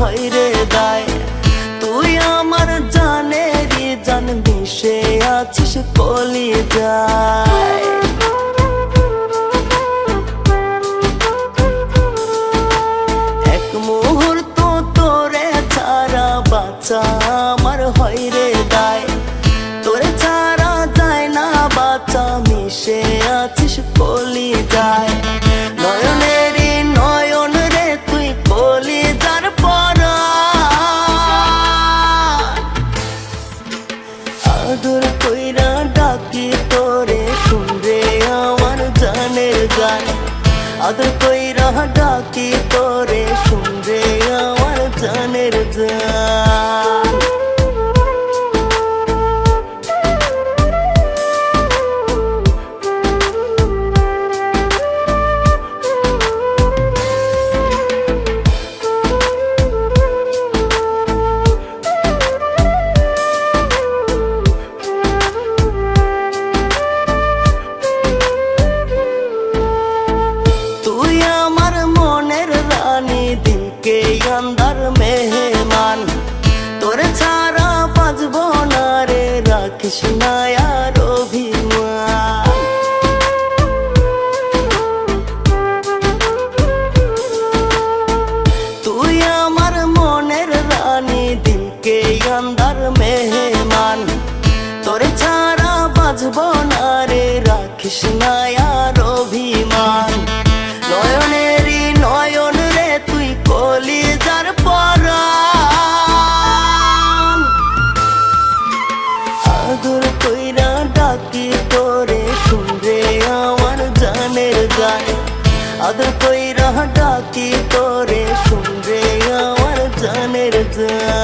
হয় রে দায়। তুই আমার জানেরই জান, মিশে আছিস কলিজায়। এক মুহূর্ত তোরে ছাড়া বাঁচা আমার হয় রে দায়। তোরে ছাড়া যায় না বাঁচা, মিশে আছিস কলিজায়। নয়নেরই নয়ন রে তুই কলিজার পরাণ। আদর কইরা ডাকি তোরে শুন রে আমার জানের গান। আদর কইরা ডাকি তোরে শুন রে আমার জানের জান। अंदर मेहमान तोरे छाड़ा बाजबो ना रे, राखिस ना यार अभिमान। तुई आमार मोनेर रानी, दिल के अंदर मेहमान तोरे छाड़ा बाजबो ना रे, राखिस ना यार अभिमान। नयनेरी नयन रे तुई कलिजार पराण। आदर कइरा डाकी तोरे शुन रे आमार जानेर गान। आदर कइरा डाकी तोरे शुन रे आमार जानेर गान।